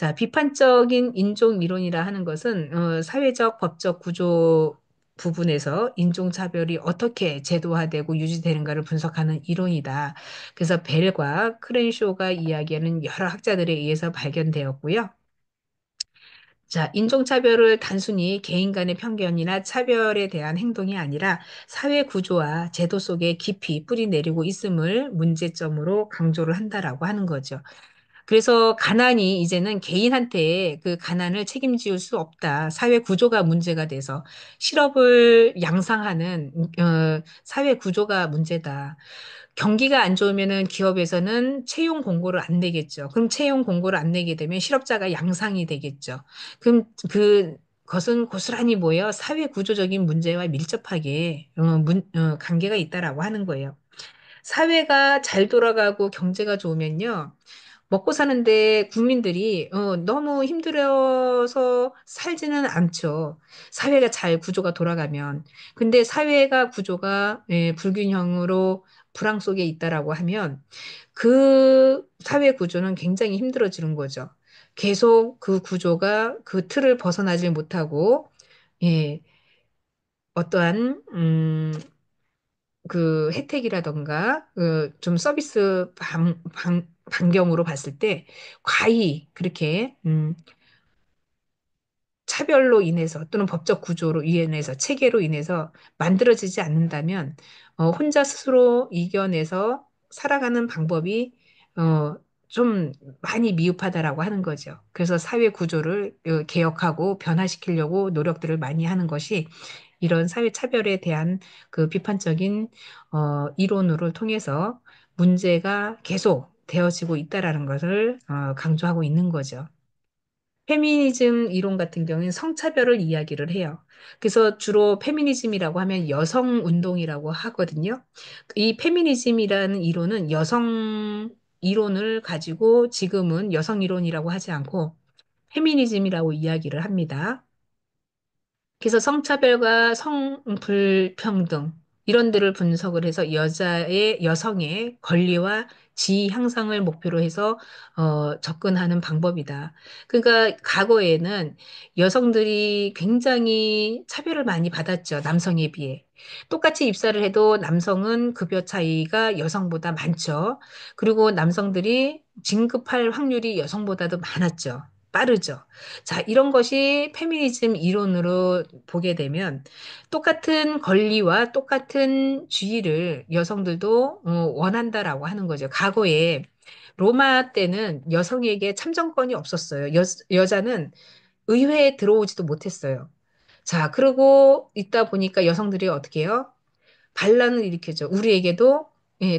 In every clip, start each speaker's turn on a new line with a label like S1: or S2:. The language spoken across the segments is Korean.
S1: 자, 비판적인 인종 이론이라 하는 것은 사회적 법적 구조 부분에서 인종차별이 어떻게 제도화되고 유지되는가를 분석하는 이론이다. 그래서 벨과 크렌쇼가 이야기하는 여러 학자들에 의해서 발견되었고요. 자, 인종차별을 단순히 개인 간의 편견이나 차별에 대한 행동이 아니라 사회 구조와 제도 속에 깊이 뿌리 내리고 있음을 문제점으로 강조를 한다라고 하는 거죠. 그래서 가난이 이제는 개인한테 그 가난을 책임지을 수 없다. 사회 구조가 문제가 돼서 실업을 양상하는 사회 구조가 문제다. 경기가 안 좋으면은 기업에서는 채용 공고를 안 내겠죠. 그럼 채용 공고를 안 내게 되면 실업자가 양상이 되겠죠. 그럼 그것은 고스란히 뭐예요? 사회 구조적인 문제와 밀접하게 관계가 있다라고 하는 거예요. 사회가 잘 돌아가고 경제가 좋으면요. 먹고 사는데 국민들이 너무 힘들어서 살지는 않죠. 사회가 잘 구조가 돌아가면. 근데 사회가 구조가 불균형으로 불황 속에 있다라고 하면 그 사회 구조는 굉장히 힘들어지는 거죠. 계속 그 구조가 그 틀을 벗어나질 못하고 예, 어떠한 그 혜택이라던가 좀 서비스 반경으로 봤을 때 과히 그렇게 차별로 인해서 또는 법적 구조로 인해서 체계로 인해서 만들어지지 않는다면 혼자 스스로 이겨내서 살아가는 방법이 어, 좀 많이 미흡하다라고 하는 거죠. 그래서 사회 구조를 개혁하고 변화시키려고 노력들을 많이 하는 것이 이런 사회 차별에 대한 그 비판적인 이론으로 통해서 문제가 계속 되어지고 있다라는 것을 강조하고 있는 거죠. 페미니즘 이론 같은 경우는 성차별을 이야기를 해요. 그래서 주로 페미니즘이라고 하면 여성 운동이라고 하거든요. 이 페미니즘이라는 이론은 여성 이론을 가지고 지금은 여성 이론이라고 하지 않고 페미니즘이라고 이야기를 합니다. 그래서 성차별과 성불평등 이런 데를 분석을 해서 여성의 권리와 지위 향상을 목표로 해서 접근하는 방법이다. 그러니까 과거에는 여성들이 굉장히 차별을 많이 받았죠. 남성에 비해. 똑같이 입사를 해도 남성은 급여 차이가 여성보다 많죠. 그리고 남성들이 진급할 확률이 여성보다도 많았죠. 빠르죠. 자, 이런 것이 페미니즘 이론으로 보게 되면 똑같은 권리와 똑같은 지위를 여성들도 원한다라고 하는 거죠. 과거에 로마 때는 여성에게 참정권이 없었어요. 여자는 의회에 들어오지도 못했어요. 자, 그러고 있다 보니까 여성들이 어떻게 해요? 반란을 일으켰죠. 우리에게도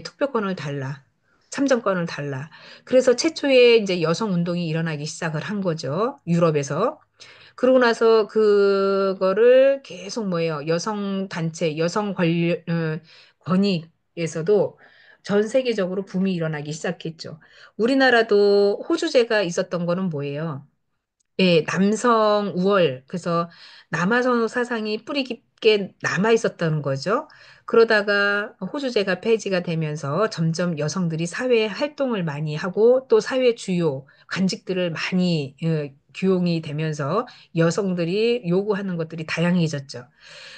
S1: 투표권을 달라. 참정권을 달라. 그래서 최초에 이제 여성 운동이 일어나기 시작을 한 거죠. 유럽에서. 그러고 나서 그거를 계속 뭐예요? 여성 단체, 권익에서도 전 세계적으로 붐이 일어나기 시작했죠. 우리나라도 호주제가 있었던 거는 뭐예요? 예, 남성 우월. 그래서 남아선호 사상이 뿌리 깊게 남아 있었던 거죠. 그러다가 호주제가 폐지가 되면서 점점 여성들이 사회 활동을 많이 하고 또 사회 주요 관직들을 많이 기용이 되면서 여성들이 요구하는 것들이 다양해졌죠.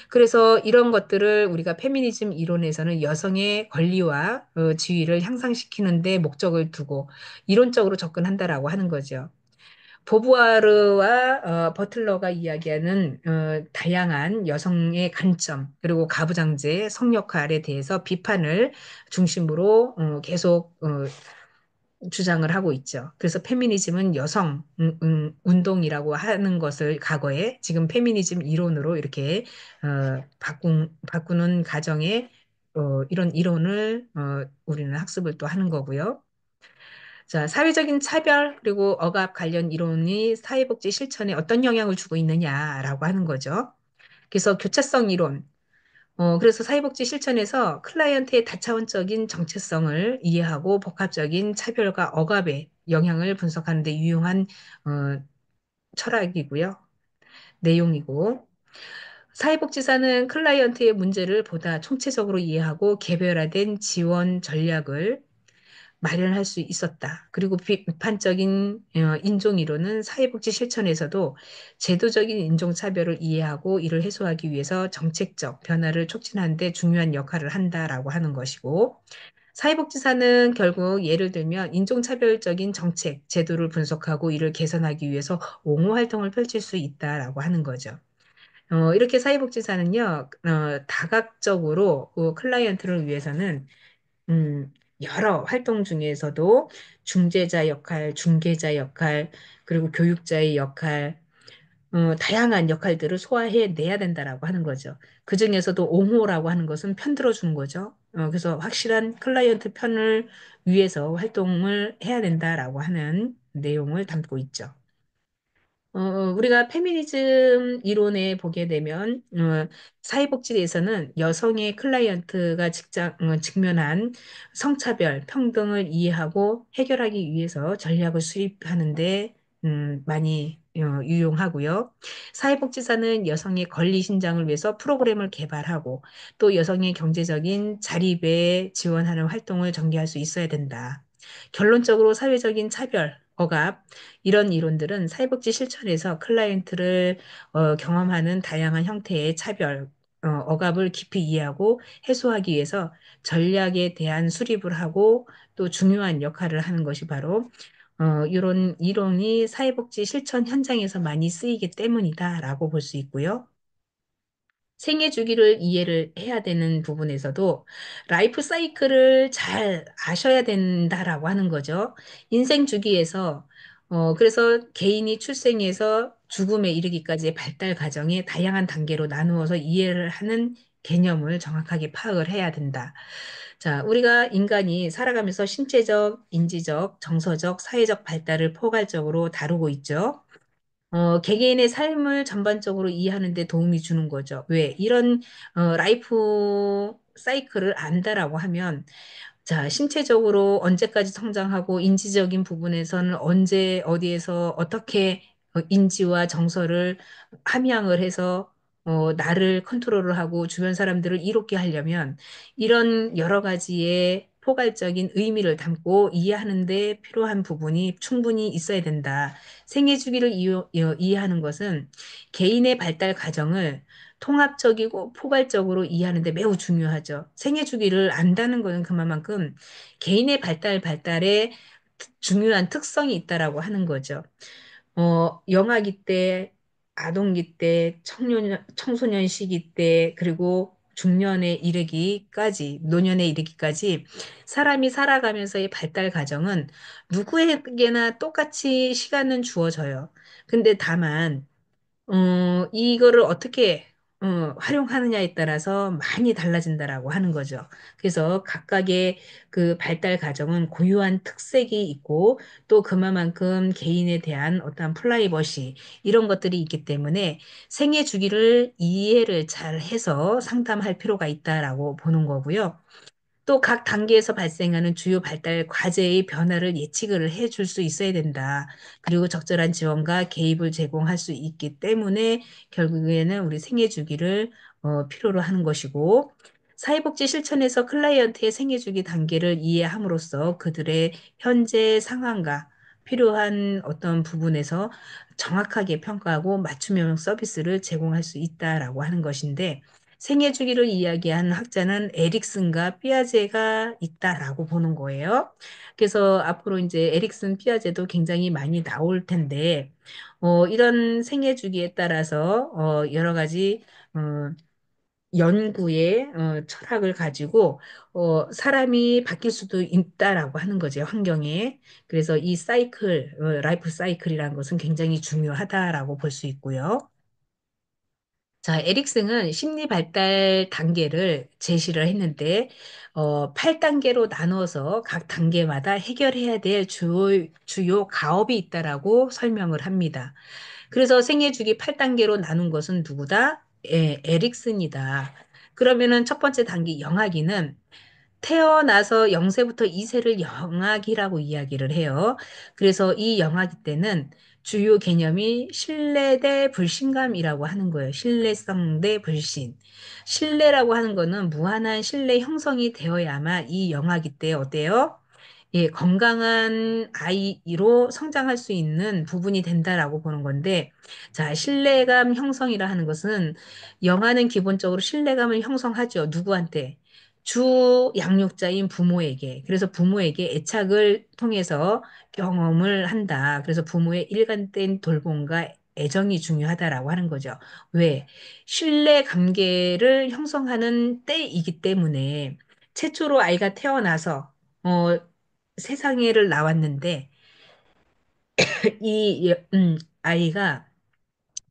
S1: 그래서 이런 것들을 우리가 페미니즘 이론에서는 여성의 권리와 지위를 향상시키는 데 목적을 두고 이론적으로 접근한다라고 하는 거죠. 보부아르와 버틀러가 이야기하는 다양한 여성의 관점 그리고 가부장제의 성역할에 대해서 비판을 중심으로 계속 주장을 하고 있죠. 그래서 페미니즘은 여성 운동이라고 하는 것을 과거에 지금 페미니즘 이론으로 이렇게 바꾸는 과정에 이런 이론을 우리는 학습을 또 하는 거고요. 자, 사회적인 차별 그리고 억압 관련 이론이 사회복지 실천에 어떤 영향을 주고 있느냐라고 하는 거죠. 그래서 교차성 이론. 그래서 사회복지 실천에서 클라이언트의 다차원적인 정체성을 이해하고 복합적인 차별과 억압의 영향을 분석하는 데 유용한 어, 철학이고요. 내용이고. 사회복지사는 클라이언트의 문제를 보다 총체적으로 이해하고 개별화된 지원 전략을 마련할 수 있었다. 그리고 비판적인 인종이론은 사회복지 실천에서도 제도적인 인종차별을 이해하고 이를 해소하기 위해서 정책적 변화를 촉진하는 데 중요한 역할을 한다라고 하는 것이고, 사회복지사는 결국 예를 들면 인종차별적인 정책, 제도를 분석하고 이를 개선하기 위해서 옹호 활동을 펼칠 수 있다라고 하는 거죠. 이렇게 사회복지사는요, 다각적으로 그 클라이언트를 위해서는 여러 활동 중에서도 중재자 역할, 중개자 역할, 그리고 교육자의 역할, 다양한 역할들을 소화해내야 된다라고 하는 거죠. 그 중에서도 옹호라고 하는 것은 편들어 주는 거죠. 그래서 확실한 클라이언트 편을 위해서 활동을 해야 된다라고 하는 내용을 담고 있죠. 우리가 페미니즘 이론에 보게 되면, 사회복지에서는 여성의 클라이언트가 직면한 성차별, 평등을 이해하고 해결하기 위해서 전략을 수립하는데, 많이 유용하고요. 사회복지사는 여성의 권리 신장을 위해서 프로그램을 개발하고 또 여성의 경제적인 자립에 지원하는 활동을 전개할 수 있어야 된다. 결론적으로 사회적인 차별, 억압, 이런 이론들은 사회복지 실천에서 클라이언트를 경험하는 다양한 형태의 차별, 억압을 깊이 이해하고 해소하기 위해서 전략에 대한 수립을 하고 또 중요한 역할을 하는 것이 바로 이런 이론이 사회복지 실천 현장에서 많이 쓰이기 때문이다라고 볼 수 있고요. 생애 주기를 이해를 해야 되는 부분에서도 라이프 사이클을 잘 아셔야 된다라고 하는 거죠. 인생 주기에서 그래서 개인이 출생에서 죽음에 이르기까지의 발달 과정에 다양한 단계로 나누어서 이해를 하는 개념을 정확하게 파악을 해야 된다. 자, 우리가 인간이 살아가면서 신체적, 인지적, 정서적, 사회적 발달을 포괄적으로 다루고 있죠. 개개인의 삶을 전반적으로 이해하는 데 도움이 주는 거죠. 왜? 이런 라이프 사이클을 안다라고 하면 자, 신체적으로 언제까지 성장하고 인지적인 부분에서는 언제 어디에서 어떻게 인지와 정서를 함양을 해서 나를 컨트롤을 하고 주변 사람들을 이롭게 하려면 이런 여러 가지의 포괄적인 의미를 담고 이해하는 데 필요한 부분이 충분히 있어야 된다. 생애 주기를 이해하는 것은 개인의 발달 과정을 통합적이고 포괄적으로 이해하는 데 매우 중요하죠. 생애 주기를 안다는 것은 그만큼 개인의 발달에 중요한 특성이 있다라고 하는 거죠. 영아기 때, 아동기 때, 청소년 시기 때, 그리고 중년에 이르기까지, 노년에 이르기까지 사람이 살아가면서의 발달 과정은 누구에게나 똑같이 시간은 주어져요. 근데 다만 이거를 어떻게 활용하느냐에 따라서 많이 달라진다라고 하는 거죠. 그래서 각각의 그 발달 과정은 고유한 특색이 있고 또 그만큼 개인에 대한 어떤 프라이버시 이런 것들이 있기 때문에 생애 주기를 이해를 잘 해서 상담할 필요가 있다라고 보는 거고요. 또 각 단계에서 발생하는 주요 발달 과제의 변화를 예측을 해줄 수 있어야 된다. 그리고 적절한 지원과 개입을 제공할 수 있기 때문에 결국에는 우리 생애 주기를 필요로 하는 것이고 사회복지 실천에서 클라이언트의 생애 주기 단계를 이해함으로써 그들의 현재 상황과 필요한 어떤 부분에서 정확하게 평가하고 맞춤형 서비스를 제공할 수 있다라고 하는 것인데 생애 주기를 이야기한 학자는 에릭슨과 피아제가 있다라고 보는 거예요. 그래서 앞으로 이제 에릭슨, 피아제도 굉장히 많이 나올 텐데, 이런 생애 주기에 따라서 여러 가지 어, 연구의 철학을 가지고 사람이 바뀔 수도 있다라고 하는 거죠, 환경에. 그래서 이 사이클, 라이프 사이클이라는 것은 굉장히 중요하다라고 볼 수 있고요. 자, 에릭슨은 심리 발달 단계를 제시를 했는데, 8단계로 나눠서 각 단계마다 해결해야 될 주요 가업이 있다라고 설명을 합니다. 그래서 생애 주기 8단계로 나눈 것은 누구다? 에릭슨이다. 그러면은 첫 번째 단계 영아기는 태어나서 0세부터 2세를 영아기라고 이야기를 해요. 그래서 이 영아기 때는 주요 개념이 신뢰 대 불신감이라고 하는 거예요. 신뢰성 대 불신. 신뢰라고 하는 거는 무한한 신뢰 형성이 되어야만 이 영아기 때 어때요? 예, 건강한 아이로 성장할 수 있는 부분이 된다라고 보는 건데, 자, 신뢰감 형성이라 하는 것은 영아는 기본적으로 신뢰감을 형성하죠. 누구한테? 주 양육자인 부모에게. 그래서 부모에게 애착을 통해서 경험을 한다. 그래서 부모의 일관된 돌봄과 애정이 중요하다라고 하는 거죠. 왜? 신뢰 관계를 형성하는 때이기 때문에 최초로 아이가 태어나서 어, 세상에를 나왔는데 이 아이가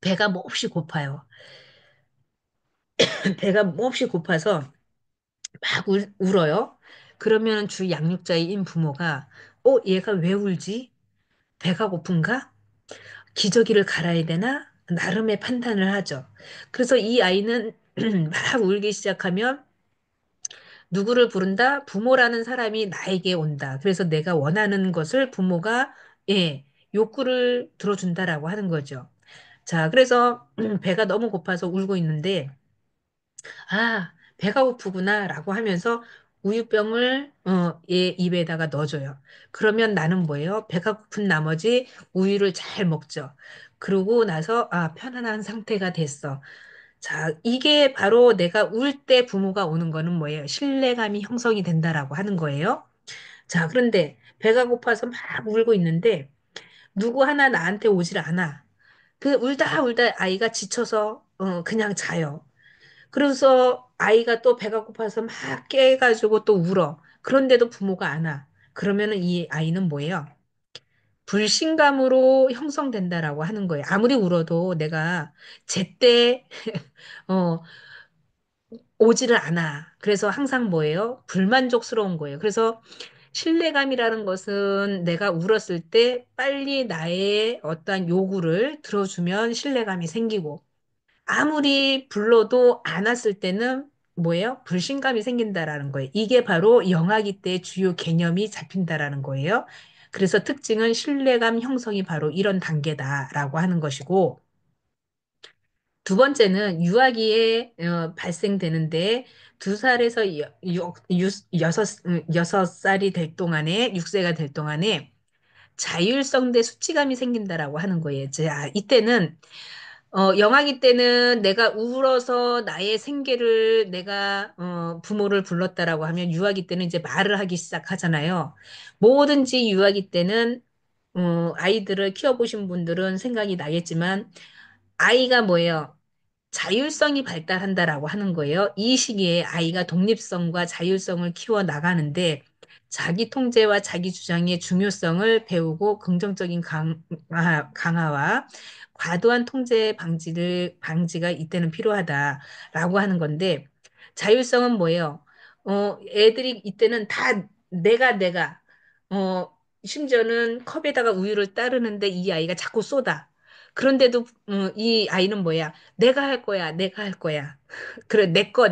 S1: 배가 몹시 고파요. 배가 몹시 고파서 막 울어요. 그러면 주 양육자인 부모가 얘가 왜 울지? 배가 고픈가? 기저귀를 갈아야 되나? 나름의 판단을 하죠. 그래서 이 아이는 막 울기 시작하면 누구를 부른다? 부모라는 사람이 나에게 온다. 그래서 내가 원하는 것을 부모가 예, 욕구를 들어준다라고 하는 거죠. 자, 그래서 배가 너무 고파서 울고 있는데 배가 고프구나라고 하면서 우유병을 얘 입에다가 넣어줘요. 그러면 나는 뭐예요? 배가 고픈 나머지 우유를 잘 먹죠. 그러고 나서 편안한 상태가 됐어. 자, 이게 바로 내가 울 때 부모가 오는 거는 뭐예요? 신뢰감이 형성이 된다라고 하는 거예요. 자, 그런데 배가 고파서 막 울고 있는데 누구 하나 나한테 오질 않아. 그 울다 울다 아이가 지쳐서 그냥 자요. 그래서 아이가 또 배가 고파서 막 깨가지고 또 울어. 그런데도 부모가 안 와. 그러면은 이 아이는 뭐예요? 불신감으로 형성된다라고 하는 거예요. 아무리 울어도 내가 제때 어, 오지를 않아. 그래서 항상 뭐예요? 불만족스러운 거예요. 그래서 신뢰감이라는 것은 내가 울었을 때 빨리 나의 어떠한 요구를 들어주면 신뢰감이 생기고 아무리 불러도 안 왔을 때는 뭐예요? 불신감이 생긴다라는 거예요. 이게 바로 영아기 때 주요 개념이 잡힌다라는 거예요. 그래서 특징은 신뢰감 형성이 바로 이런 단계다라고 하는 것이고, 두 번째는 유아기에 발생되는데 2살에서 여섯 살이 될 동안에, 6세가 될 동안에 자율성 대 수치감이 생긴다라고 하는 거예요. 자, 이때는 영아기 때는 내가 울어서 나의 생계를 내가 부모를 불렀다라고 하면 유아기 때는 이제 말을 하기 시작하잖아요. 뭐든지 유아기 때는 아이들을 키워보신 분들은 생각이 나겠지만 아이가 뭐예요? 자율성이 발달한다라고 하는 거예요. 이 시기에 아이가 독립성과 자율성을 키워 나가는데 자기 통제와 자기 주장의 중요성을 배우고 긍정적인 강화와 과도한 통제 방지가 이때는 필요하다라고 하는 건데 자율성은 뭐예요? 애들이 이때는 다 내가 어, 심지어는 컵에다가 우유를 따르는데 이 아이가 자꾸 쏟아. 그런데도 이 아이는 뭐야? 내가 할 거야, 내가 할 거야. 그래, 내 거.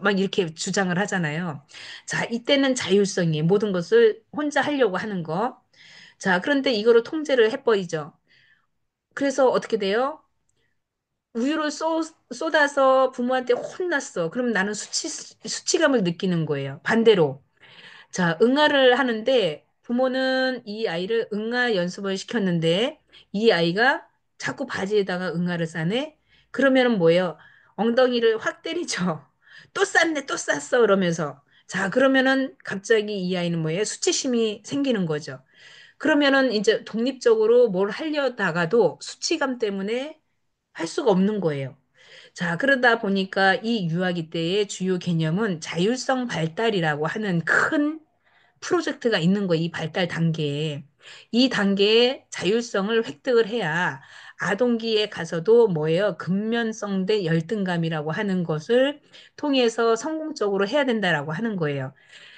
S1: 막 이렇게 주장을 하잖아요. 자, 이때는 자율성이에요. 모든 것을 혼자 하려고 하는 거. 자, 그런데 이거를 통제를 해버리죠. 그래서 어떻게 돼요? 우유를 쏟아서 부모한테 혼났어. 그럼 나는 수치감을 느끼는 거예요. 반대로. 자, 응아를 하는데 부모는 이 아이를 응아 연습을 시켰는데 이 아이가 자꾸 바지에다가 응아를 싸네? 그러면은 뭐예요? 엉덩이를 확 때리죠. 또 쌌네, 또 쌌어. 그러면서. 자, 그러면은 갑자기 이 아이는 뭐예요? 수치심이 생기는 거죠. 그러면은 이제 독립적으로 뭘 하려다가도 수치감 때문에 할 수가 없는 거예요. 자, 그러다 보니까 이 유아기 때의 주요 개념은 자율성 발달이라고 하는 큰 프로젝트가 있는 거예요. 이 발달 단계에. 이 단계에 자율성을 획득을 해야 아동기에 가서도 뭐예요? 근면성 대 열등감이라고 하는 것을 통해서 성공적으로 해야 된다라고 하는 거예요.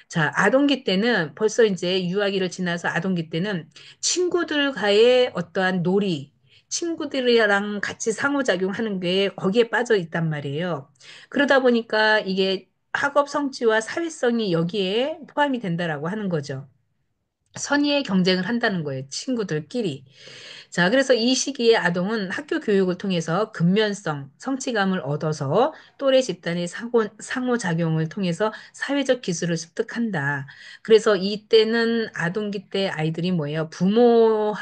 S1: 자, 아동기 때는 벌써 이제 유아기를 지나서 아동기 때는 친구들과의 어떠한 놀이, 친구들이랑 같이 상호작용하는 게 거기에 빠져 있단 말이에요. 그러다 보니까 이게 학업 성취와 사회성이 여기에 포함이 된다라고 하는 거죠. 선의의 경쟁을 한다는 거예요. 친구들끼리. 자, 그래서 이 시기에 아동은 학교 교육을 통해서 근면성, 성취감을 얻어서 또래 집단의 상호작용을 통해서 사회적 기술을 습득한다. 그래서 이때는 아동기 때 아이들이 뭐예요? 부모랑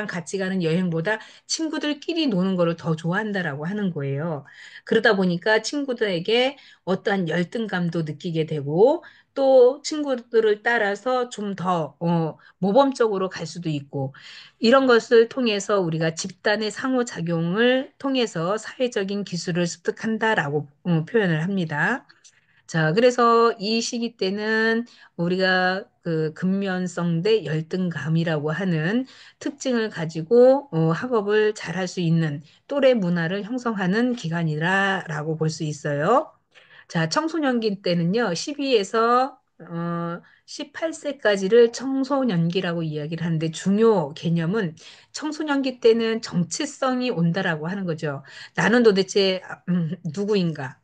S1: 같이 가는 여행보다 친구들끼리 노는 거를 더 좋아한다라고 하는 거예요. 그러다 보니까 친구들에게 어떠한 열등감도 느끼게 되고 또 친구들을 따라서 좀 더 모범적으로 갈 수도 있고 이런 것을 통해서 우리가 집단의 상호작용을 통해서 사회적인 기술을 습득한다라고 표현을 합니다. 자, 그래서 이 시기 때는 우리가 그 근면성 대 열등감이라고 하는 특징을 가지고 학업을 잘할 수 있는 또래 문화를 형성하는 기간이라고 볼 수 있어요. 자, 청소년기 때는요, 12에서 18세까지를 청소년기라고 이야기를 하는데 중요 개념은 청소년기 때는 정체성이 온다라고 하는 거죠. 나는 도대체 누구인가?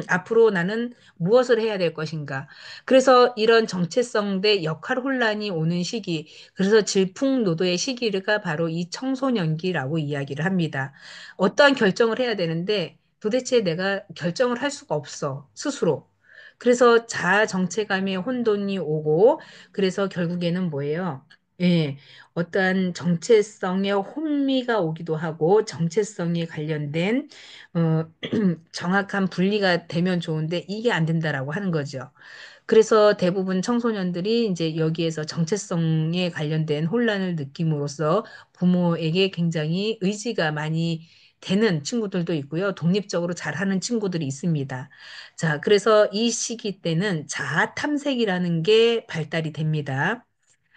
S1: 앞으로 나는 무엇을 해야 될 것인가? 그래서 이런 정체성 대 역할 혼란이 오는 시기, 그래서 질풍노도의 시기가 바로 이 청소년기라고 이야기를 합니다. 어떠한 결정을 해야 되는데 도대체 내가 결정을 할 수가 없어, 스스로. 그래서 자아 정체감에 혼돈이 오고, 그래서 결국에는 뭐예요? 예, 어떠한 정체성의 혼미가 오기도 하고, 정체성에 관련된, 어, 정확한 분리가 되면 좋은데, 이게 안 된다라고 하는 거죠. 그래서 대부분 청소년들이 이제 여기에서 정체성에 관련된 혼란을 느낌으로써 부모에게 굉장히 의지가 많이 되는 친구들도 있고요. 독립적으로 잘하는 친구들이 있습니다. 자, 그래서 이 시기 때는 자아 탐색이라는 게 발달이 됩니다.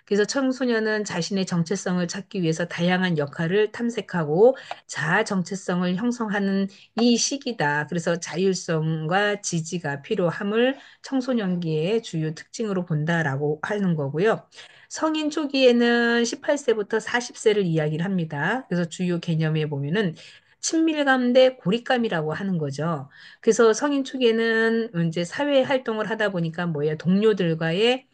S1: 그래서 청소년은 자신의 정체성을 찾기 위해서 다양한 역할을 탐색하고 자아 정체성을 형성하는 이 시기다. 그래서 자율성과 지지가 필요함을 청소년기의 주요 특징으로 본다라고 하는 거고요. 성인 초기에는 18세부터 40세를 이야기를 합니다. 그래서 주요 개념에 보면은 친밀감 대 고립감이라고 하는 거죠. 그래서 성인 초기에는 이제 사회 활동을 하다 보니까 뭐예요? 동료들과의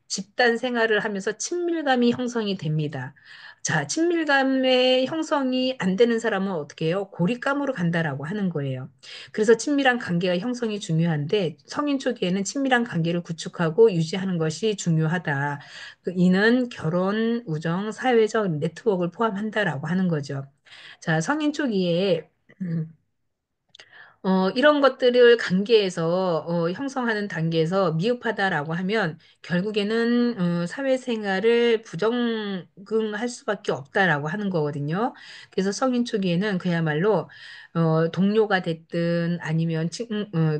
S1: 집단 생활을 하면서 친밀감이 형성이 됩니다. 자, 친밀감의 형성이 안 되는 사람은 어떻게 해요? 고립감으로 간다라고 하는 거예요. 그래서 친밀한 관계가 형성이 중요한데 성인 초기에는 친밀한 관계를 구축하고 유지하는 것이 중요하다. 이는 결혼, 우정, 사회적 네트워크를 포함한다라고 하는 거죠. 자, 성인 초기에 이런 것들을 관계에서 형성하는 단계에서 미흡하다라고 하면 결국에는 사회생활을 부정할 수밖에 없다라고 하는 거거든요. 그래서 성인 초기에는 그야말로 동료가 됐든 아니면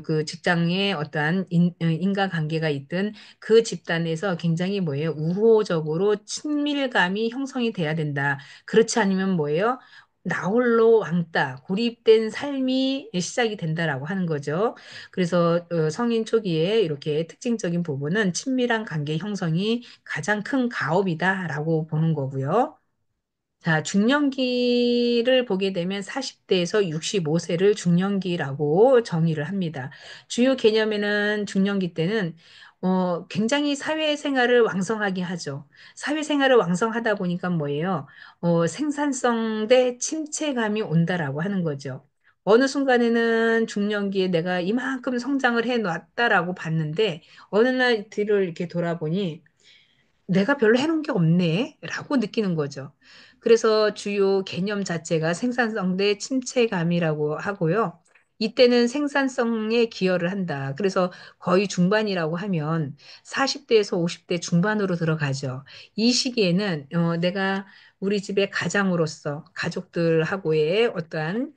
S1: 그 직장에 어떠한 인간관계가 있든 그 집단에서 굉장히 뭐예요? 우호적으로 친밀감이 형성이 돼야 된다. 그렇지 않으면 뭐예요? 나홀로 왕따, 고립된 삶이 시작이 된다라고 하는 거죠. 그래서 성인 초기에 이렇게 특징적인 부분은 친밀한 관계 형성이 가장 큰 가업이다라고 보는 거고요. 자, 중년기를 보게 되면 40대에서 65세를 중년기라고 정의를 합니다. 주요 개념에는 중년기 때는 굉장히 사회생활을 왕성하게 하죠. 사회생활을 왕성하다 보니까 뭐예요? 생산성 대 침체감이 온다라고 하는 거죠. 어느 순간에는 중년기에 내가 이만큼 성장을 해놨다라고 봤는데 어느 날 뒤를 이렇게 돌아보니 내가 별로 해놓은 게 없네, 라고 느끼는 거죠. 그래서 주요 개념 자체가 생산성 대 침체감이라고 하고요. 이때는 생산성에 기여를 한다. 그래서 거의 중반이라고 하면 40대에서 50대 중반으로 들어가죠. 이 시기에는 내가 우리 집의 가장으로서 가족들하고의 어떠한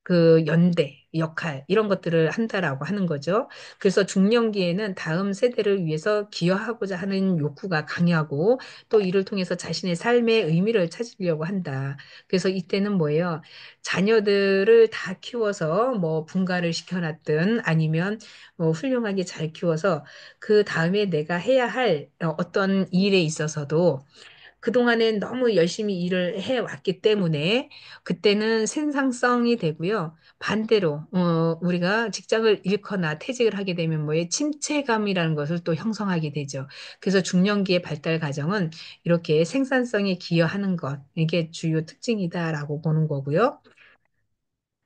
S1: 그 연대, 역할, 이런 것들을 한다라고 하는 거죠. 그래서 중년기에는 다음 세대를 위해서 기여하고자 하는 욕구가 강하고 또 이를 통해서 자신의 삶의 의미를 찾으려고 한다. 그래서 이때는 뭐예요? 자녀들을 다 키워서 뭐 분가를 시켜놨든 아니면 훌륭하게 잘 키워서 그 다음에 내가 해야 할 어떤 일에 있어서도 그동안엔 너무 열심히 일을 해왔기 때문에 그때는 생산성이 되고요. 반대로, 우리가 직장을 잃거나 퇴직을 하게 되면 뭐에 침체감이라는 것을 또 형성하게 되죠. 그래서 중년기의 발달 과정은 이렇게 생산성에 기여하는 것, 이게 주요 특징이다라고 보는 거고요.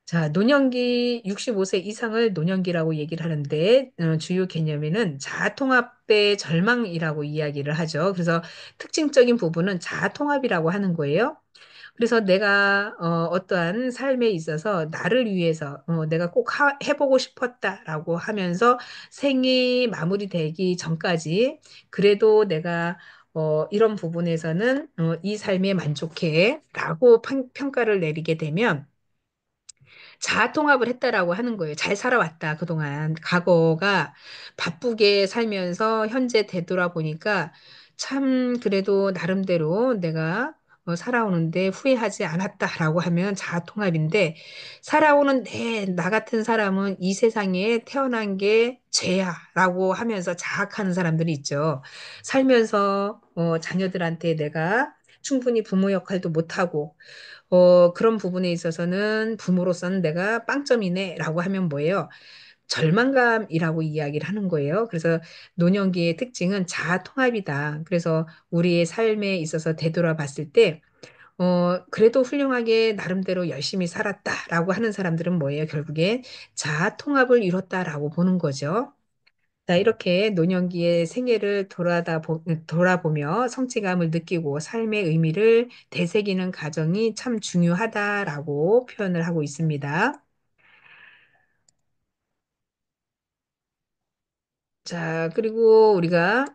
S1: 자, 노년기 65세 이상을 노년기라고 얘기를 하는데 주요 개념에는 자아통합의 절망이라고 이야기를 하죠. 그래서 특징적인 부분은 자아통합이라고 하는 거예요. 그래서 내가 어떠한 삶에 있어서 나를 위해서 내가 꼭 해보고 싶었다라고 하면서 생이 마무리되기 전까지 그래도 내가 이런 부분에서는 이 삶에 만족해라고 평가를 내리게 되면 자아통합을 했다라고 하는 거예요. 잘 살아왔다, 그동안. 과거가 바쁘게 살면서 현재 되돌아보니까 참 그래도 나름대로 내가 살아오는데 후회하지 않았다라고 하면 자아통합인데 살아오는 나 같은 사람은 이 세상에 태어난 게 죄야라고 하면서 자학하는 사람들이 있죠. 살면서 자녀들한테 내가 충분히 부모 역할도 못하고 그런 부분에 있어서는 부모로서는 내가 빵점이네라고 하면 뭐예요? 절망감이라고 이야기를 하는 거예요. 그래서 노년기의 특징은 자아 통합이다. 그래서 우리의 삶에 있어서 되돌아봤을 때, 그래도 훌륭하게 나름대로 열심히 살았다라고 하는 사람들은 뭐예요? 결국에 자아 통합을 이뤘다라고 보는 거죠. 자, 이렇게 노년기의 생애를 돌아보며 성취감을 느끼고 삶의 의미를 되새기는 과정이 참 중요하다라고 표현을 하고 있습니다. 자, 그리고 우리가,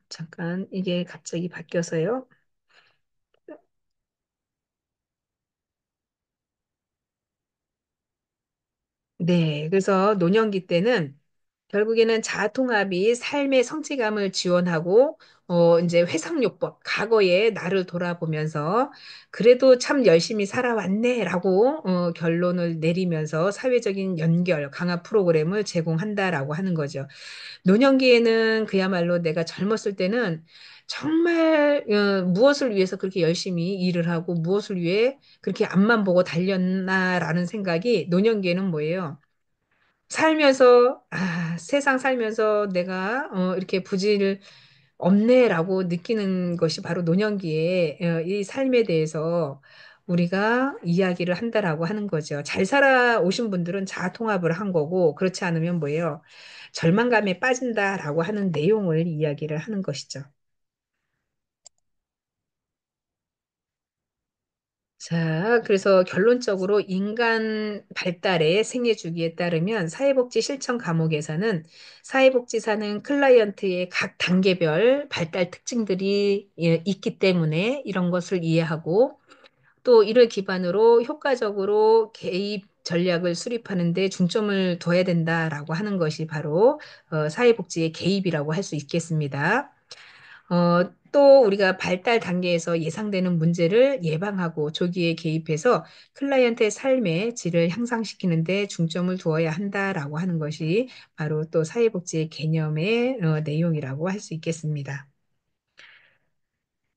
S1: 잠깐, 이게 갑자기 바뀌어서요. 네, 그래서 노년기 때는 결국에는 자아통합이 삶의 성취감을 지원하고, 이제 회상요법, 과거의 나를 돌아보면서, 그래도 참 열심히 살아왔네라고, 결론을 내리면서 사회적인 연결, 강화 프로그램을 제공한다라고 하는 거죠. 노년기에는 그야말로 내가 젊었을 때는 정말, 무엇을 위해서 그렇게 열심히 일을 하고, 무엇을 위해 그렇게 앞만 보고 달렸나라는 생각이 노년기에는 뭐예요? 살면서, 세상 살면서 내가, 이렇게 부질 없네라고 느끼는 것이 바로 노년기에, 이 삶에 대해서 우리가 이야기를 한다라고 하는 거죠. 잘 살아오신 분들은 자아통합을 한 거고, 그렇지 않으면 뭐예요? 절망감에 빠진다라고 하는 내용을 이야기를 하는 것이죠. 자, 그래서 결론적으로 인간 발달의 생애 주기에 따르면 사회복지 실천 과목에서는 사회복지사는 클라이언트의 각 단계별 발달 특징들이 있기 때문에 이런 것을 이해하고 또 이를 기반으로 효과적으로 개입 전략을 수립하는 데 중점을 둬야 된다라고 하는 것이 바로 사회복지의 개입이라고 할 수 있겠습니다. 또 우리가 발달 단계에서 예상되는 문제를 예방하고 조기에 개입해서 클라이언트의 삶의 질을 향상시키는 데 중점을 두어야 한다라고 하는 것이 바로 또 사회복지의 개념의 내용이라고 할 수 있겠습니다.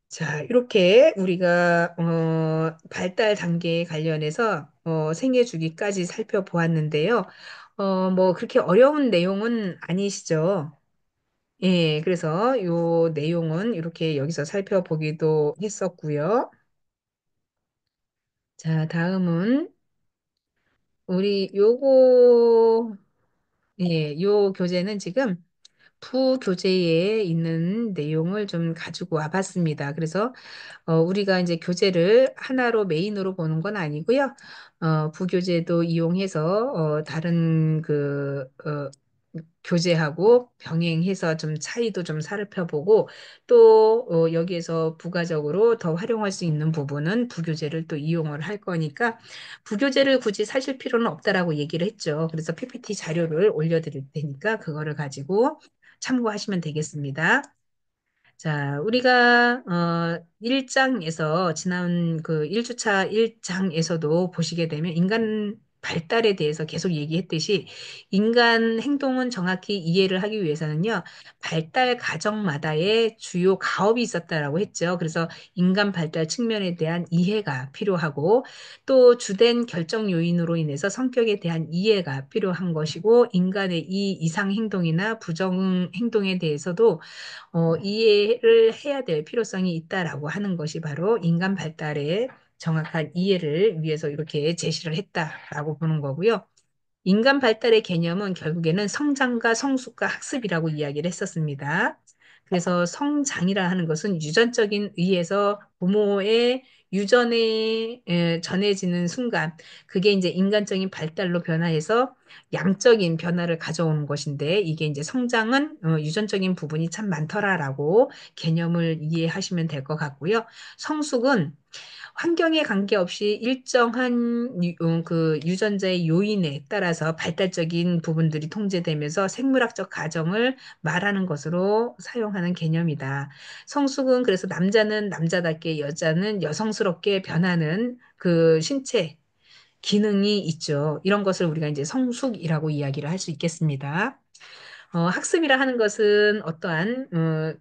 S1: 자, 이렇게 우리가 발달 단계에 관련해서 생애 주기까지 살펴보았는데요. 뭐 그렇게 어려운 내용은 아니시죠? 예, 그래서 요 내용은 이렇게 여기서 살펴보기도 했었고요. 자, 다음은 우리 요 교재는 지금 부교재에 있는 내용을 좀 가지고 와봤습니다. 그래서 우리가 이제 교재를 하나로 메인으로 보는 건 아니고요. 부교재도 이용해서 다른 교재하고 병행해서 좀 차이도 좀 살펴보고 또 여기에서 부가적으로 더 활용할 수 있는 부분은 부교재를 또 이용을 할 거니까 부교재를 굳이 사실 필요는 없다라고 얘기를 했죠. 그래서 PPT 자료를 올려드릴 테니까 그거를 가지고 참고하시면 되겠습니다. 자, 우리가 1장에서 지난 그 1주차 1장에서도 보시게 되면 인간 발달에 대해서 계속 얘기했듯이 인간 행동은 정확히 이해를 하기 위해서는요, 발달 과정마다의 주요 가업이 있었다라고 했죠. 그래서 인간 발달 측면에 대한 이해가 필요하고 또 주된 결정 요인으로 인해서 성격에 대한 이해가 필요한 것이고 인간의 이 이상 행동이나 부정 행동에 대해서도 이해를 해야 될 필요성이 있다라고 하는 것이 바로 인간 발달의 정확한 이해를 위해서 이렇게 제시를 했다라고 보는 거고요. 인간 발달의 개념은 결국에는 성장과 성숙과 학습이라고 이야기를 했었습니다. 그래서 성장이라 하는 것은 유전적인 의에서 부모의 유전에 전해지는 순간, 그게 이제 인간적인 발달로 변화해서 양적인 변화를 가져오는 것인데, 이게 이제 성장은 유전적인 부분이 참 많더라라고 개념을 이해하시면 될 것 같고요. 성숙은 환경에 관계없이 일정한 그 유전자의 요인에 따라서 발달적인 부분들이 통제되면서 생물학적 가정을 말하는 것으로 사용하는 개념이다. 성숙은 그래서 남자는 남자답게 여자는 여성스럽게 변하는 그 신체 기능이 있죠. 이런 것을 우리가 이제 성숙이라고 이야기를 할 수 있겠습니다. 학습이라 하는 것은 어떠한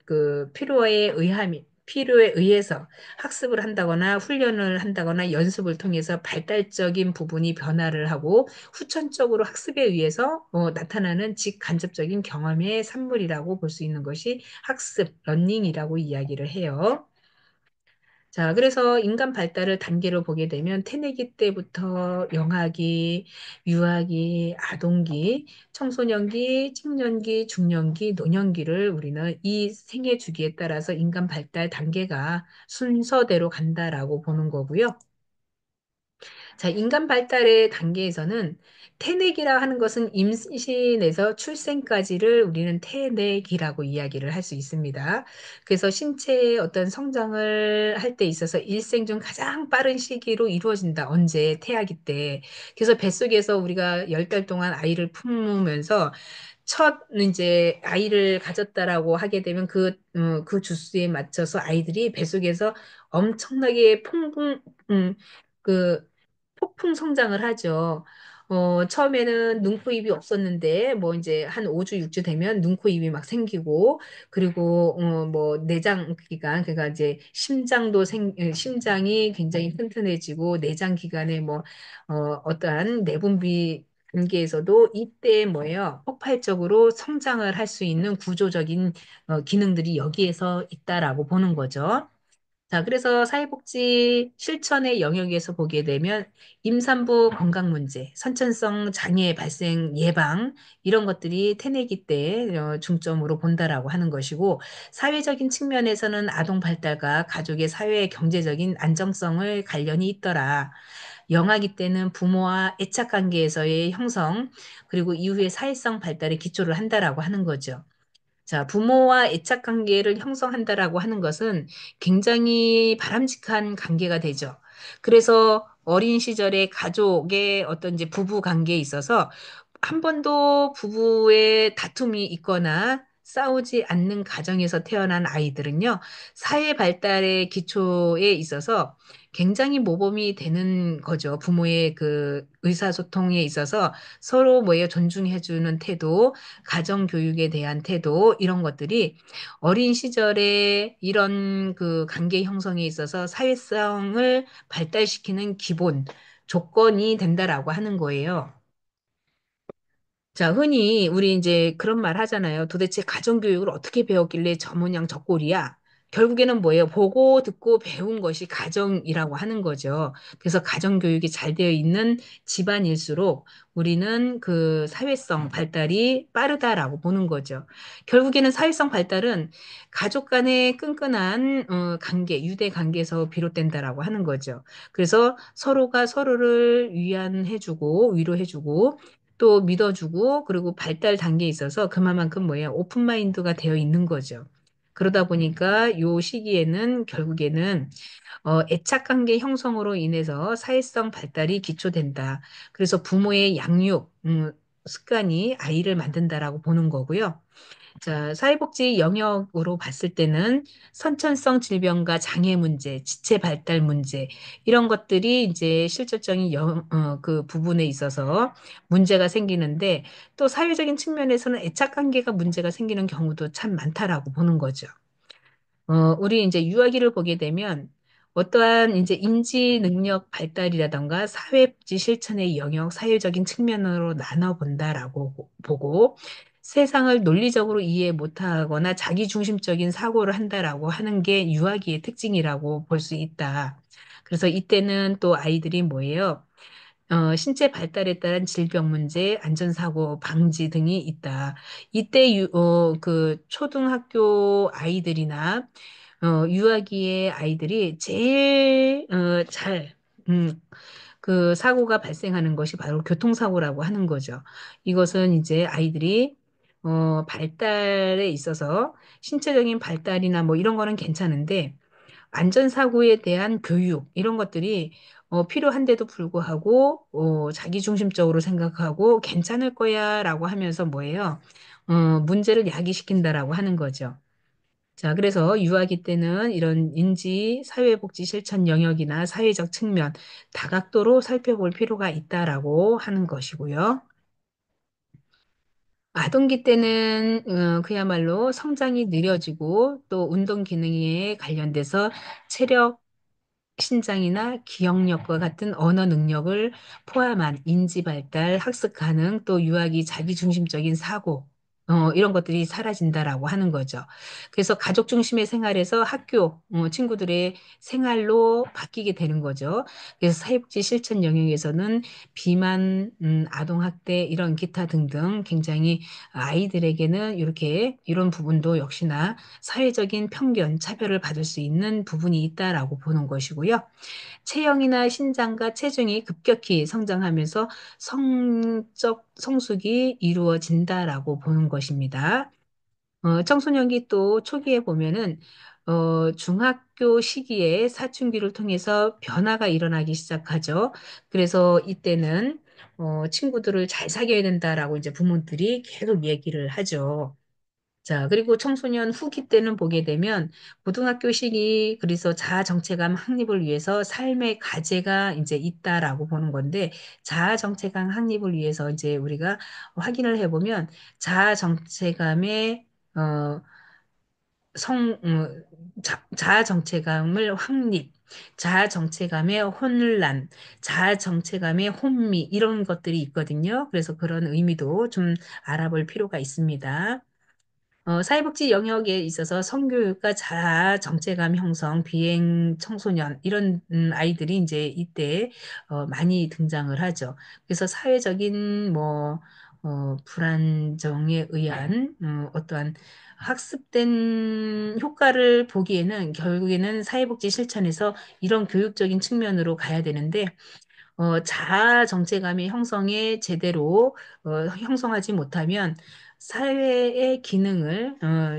S1: 그 필요에 의해서 학습을 한다거나 훈련을 한다거나 연습을 통해서 발달적인 부분이 변화를 하고 후천적으로 학습에 의해서 나타나는 직간접적인 경험의 산물이라고 볼 수 있는 것이 학습, 러닝이라고 이야기를 해요. 자, 그래서 인간 발달을 단계로 보게 되면 태내기 때부터 영아기, 유아기, 아동기, 청소년기,青년기, 중년기, 노년기를 우리는 이 생애 주기에 따라서 인간 발달 단계가 순서대로 간다라고 보는 거고요. 자, 인간 발달의 단계에서는 태내기라 하는 것은 임신에서 출생까지를 우리는 태내기라고 이야기를 할 수 있습니다. 그래서 신체의 어떤 성장을 할 때 있어서 일생 중 가장 빠른 시기로 이루어진다. 언제? 태아기 때. 그래서 뱃속에서 우리가 10달 동안 아이를 품으면서 첫 이제 아이를 가졌다라고 하게 되면 그 주수에 맞춰서 아이들이 뱃속에서 엄청나게 음, 그 폭풍 성장을 하죠. 처음에는 눈, 코, 입이 없었는데, 뭐, 이제 한 5주, 6주 되면 눈, 코, 입이 막 생기고, 그리고, 뭐, 내장 기관, 그러니까 이제 심장이 굉장히 튼튼해지고, 내장 기관에 뭐, 어떠한 내분비 단계에서도 이때 뭐예요? 폭발적으로 성장을 할 수 있는 구조적인 기능들이 여기에서 있다라고 보는 거죠. 자, 그래서 사회복지 실천의 영역에서 보게 되면 임산부 건강 문제, 선천성 장애 발생 예방 이런 것들이 태내기 때 중점으로 본다라고 하는 것이고 사회적인 측면에서는 아동 발달과 가족의 사회 경제적인 안정성을 관련이 있더라. 영아기 때는 부모와 애착 관계에서의 형성 그리고 이후의 사회성 발달에 기초를 한다라고 하는 거죠. 자, 부모와 애착 관계를 형성한다라고 하는 것은 굉장히 바람직한 관계가 되죠. 그래서 어린 시절에 가족의 어떤 이제 부부 관계에 있어서 한 번도 부부의 다툼이 있거나 싸우지 않는 가정에서 태어난 아이들은요, 사회 발달의 기초에 있어서 굉장히 모범이 되는 거죠. 부모의 그 의사소통에 있어서 서로 뭐에 존중해주는 태도, 가정교육에 대한 태도, 이런 것들이 어린 시절에 이런 그 관계 형성에 있어서 사회성을 발달시키는 기본 조건이 된다라고 하는 거예요. 자, 흔히 우리 이제 그런 말 하잖아요. 도대체 가정교육을 어떻게 배웠길래 저 모양 저 꼴이야? 결국에는 뭐예요? 보고 듣고 배운 것이 가정이라고 하는 거죠. 그래서 가정교육이 잘 되어 있는 집안일수록 우리는 그 사회성 발달이 빠르다라고 보는 거죠. 결국에는 사회성 발달은 가족 간의 끈끈한 관계, 유대 관계에서 비롯된다라고 하는 거죠. 그래서 서로가 서로를 위안해주고 위로해주고 또 믿어주고 그리고 발달 단계에 있어서 그만큼 뭐예요? 오픈마인드가 되어 있는 거죠. 그러다 보니까 요 시기에는 결국에는 애착 관계 형성으로 인해서 사회성 발달이 기초된다. 그래서 부모의 양육, 습관이 아이를 만든다라고 보는 거고요. 자, 사회복지 영역으로 봤을 때는 선천성 질병과 장애 문제, 지체 발달 문제, 이런 것들이 이제 실질적인 그 부분에 있어서 문제가 생기는데 또 사회적인 측면에서는 애착 관계가 문제가 생기는 경우도 참 많다라고 보는 거죠. 우리 이제 유아기를 보게 되면 어떠한 이제 인지 능력 발달이라던가 사회복지 실천의 영역, 사회적인 측면으로 나눠 본다라고 보고 세상을 논리적으로 이해 못하거나 자기중심적인 사고를 한다라고 하는 게 유아기의 특징이라고 볼 수 있다. 그래서 이때는 또 아이들이 뭐예요? 신체 발달에 따른 질병 문제, 안전사고 방지 등이 있다. 이때 그 초등학교 아이들이나 유아기의 아이들이 제일 그 사고가 발생하는 것이 바로 교통사고라고 하는 거죠. 이것은 이제 아이들이 발달에 있어서 신체적인 발달이나 뭐 이런 거는 괜찮은데 안전사고에 대한 교육, 이런 것들이 필요한데도 불구하고, 자기중심적으로 생각하고 괜찮을 거야 라고 하면서 뭐예요? 문제를 야기시킨다라고 하는 거죠. 자, 그래서 유아기 때는 이런 인지, 사회복지 실천 영역이나 사회적 측면, 다각도로 살펴볼 필요가 있다라고 하는 것이고요. 아동기 때는 그야말로 성장이 느려지고 또 운동 기능에 관련돼서 체력, 신장이나 기억력과 같은 언어 능력을 포함한 인지 발달, 학습 가능, 또 유아기 자기중심적인 사고, 이런 것들이 사라진다라고 하는 거죠. 그래서 가족 중심의 생활에서 학교, 친구들의 생활로 바뀌게 되는 거죠. 그래서 사회복지 실천 영역에서는 비만, 아동학대, 이런 기타 등등 굉장히 아이들에게는 이렇게 이런 부분도 역시나 사회적인 편견, 차별을 받을 수 있는 부분이 있다라고 보는 것이고요. 체형이나 신장과 체중이 급격히 성장하면서 성적 성숙이 이루어진다라고 보는 것입니다. 청소년기 또 초기에 보면은 중학교 시기에 사춘기를 통해서 변화가 일어나기 시작하죠. 그래서 이때는 친구들을 잘 사귀어야 된다라고 이제 부모들이 계속 얘기를 하죠. 자, 그리고 청소년 후기 때는 보게 되면 고등학교 시기, 그래서 자아 정체감 확립을 위해서 삶의 과제가 이제 있다라고 보는 건데, 자아 정체감 확립을 위해서 이제 우리가 확인을 해보면 자아 정체감의 어, 자아 정체감을 확립, 자아 정체감의 혼란, 자아 정체감의 혼미, 이런 것들이 있거든요. 그래서 그런 의미도 좀 알아볼 필요가 있습니다. 사회복지 영역에 있어서 성교육과 자아 정체감 형성, 비행 청소년 이런 아이들이 이제 이때 많이 등장을 하죠. 그래서 사회적인 뭐 불안정에 의한 어떠한 학습된 효과를 보기에는 결국에는 사회복지 실천에서 이런 교육적인 측면으로 가야 되는데 자아 정체감의 형성에 제대로 형성하지 못하면 사회의 기능을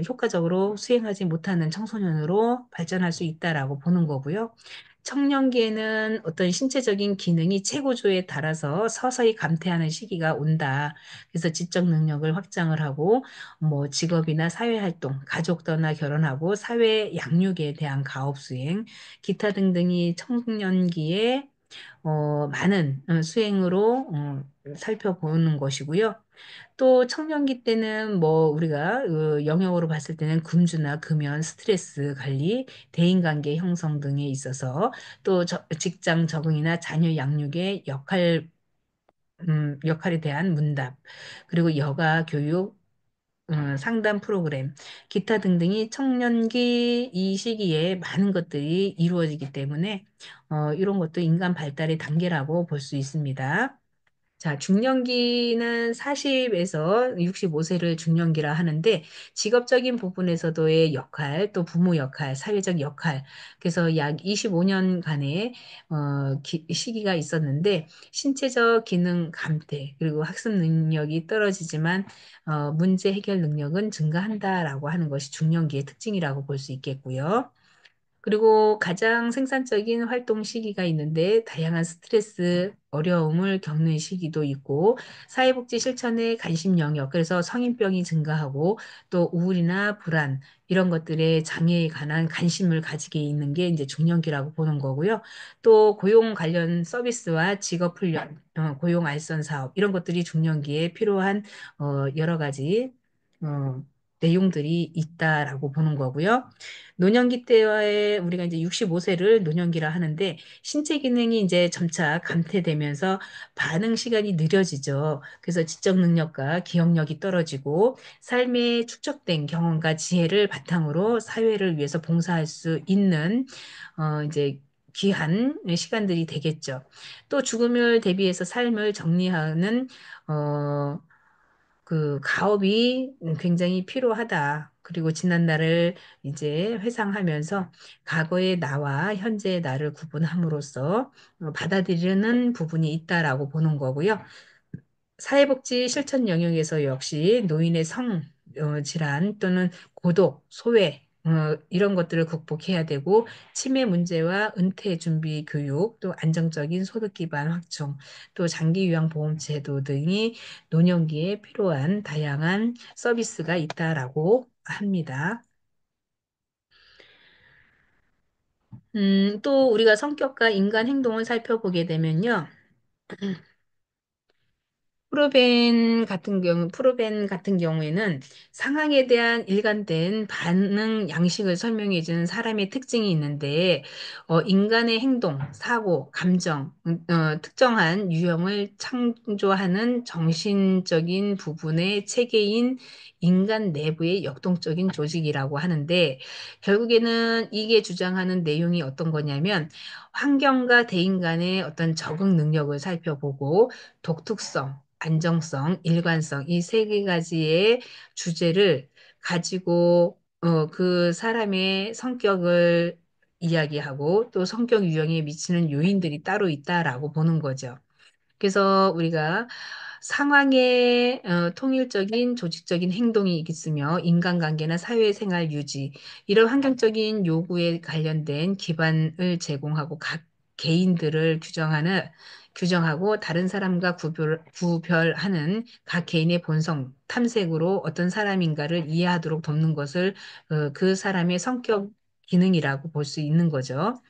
S1: 효과적으로 수행하지 못하는 청소년으로 발전할 수 있다라고 보는 거고요. 청년기에는 어떤 신체적인 기능이 최고조에 달아서 서서히 감퇴하는 시기가 온다. 그래서 지적 능력을 확장을 하고 뭐 직업이나 사회활동, 가족 떠나 결혼하고 사회 양육에 대한 가업 수행, 기타 등등이 청년기에 많은 수행으로 살펴보는 것이고요. 또 청년기 때는 뭐 우리가 영역으로 봤을 때는 금주나 금연, 스트레스 관리, 대인관계 형성 등에 있어서 또 직장 적응이나 자녀 양육의 역할에 대한 문답, 그리고 여가 교육, 상담 프로그램, 기타 등등이 청년기 이 시기에 많은 것들이 이루어지기 때문에 이런 것도 인간 발달의 단계라고 볼 수 있습니다. 자, 중년기는 40에서 65세를 중년기라 하는데 직업적인 부분에서도의 역할, 또 부모 역할, 사회적 역할, 그래서 약 25년간의 시기가 있었는데 신체적 기능 감퇴, 그리고 학습 능력이 떨어지지만 문제 해결 능력은 증가한다라고 하는 것이 중년기의 특징이라고 볼 수 있겠고요. 그리고 가장 생산적인 활동 시기가 있는데 다양한 스트레스, 어려움을 겪는 시기도 있고 사회복지 실천의 관심 영역, 그래서 성인병이 증가하고 또 우울이나 불안 이런 것들의 장애에 관한 관심을 가지게 있는 게 이제 중년기라고 보는 거고요. 또 고용 관련 서비스와 직업 훈련, 고용 알선 사업 이런 것들이 중년기에 필요한 여러 가지 어, 내용들이 있다라고 보는 거고요. 노년기 때에 우리가 이제 65세를 노년기라 하는데 신체 기능이 이제 점차 감퇴되면서 반응 시간이 느려지죠. 그래서 지적 능력과 기억력이 떨어지고 삶의 축적된 경험과 지혜를 바탕으로 사회를 위해서 봉사할 수 있는 이제 귀한 시간들이 되겠죠. 또 죽음을 대비해서 삶을 정리하는 어, 그 가업이 굉장히 필요하다. 그리고 지난 날을 이제 회상하면서 과거의 나와 현재의 나를 구분함으로써 받아들이는 부분이 있다라고 보는 거고요. 사회복지 실천 영역에서 역시 노인의 질환 또는 고독, 소외, 이런 것들을 극복해야 되고, 치매 문제와 은퇴 준비 교육, 또 안정적인 소득 기반 확충, 또 장기 요양 보험 제도 등이 노년기에 필요한 다양한 서비스가 있다라고 합니다. 또 우리가 성격과 인간 행동을 살펴보게 되면요. 프로벤 같은 경우에는 상황에 대한 일관된 반응 양식을 설명해주는 사람의 특징이 있는데, 인간의 행동, 사고, 감정, 특정한 유형을 창조하는 정신적인 부분의 체계인 인간 내부의 역동적인 조직이라고 하는데, 결국에는 이게 주장하는 내용이 어떤 거냐면, 환경과 대인 간의 어떤 적응 능력을 살펴보고, 독특성, 안정성, 일관성, 이 세 가지의 주제를 가지고 그 사람의 성격을 이야기하고 또 성격 유형에 미치는 요인들이 따로 있다라고 보는 거죠. 그래서 우리가 상황의 통일적인 조직적인 행동이 있으며 인간관계나 사회생활 유지, 이런 환경적인 요구에 관련된 기반을 제공하고 각 개인들을 규정하고 다른 사람과 구별하는 각 개인의 본성, 탐색으로 어떤 사람인가를 이해하도록 돕는 것을 그 사람의 성격 기능이라고 볼 수 있는 거죠.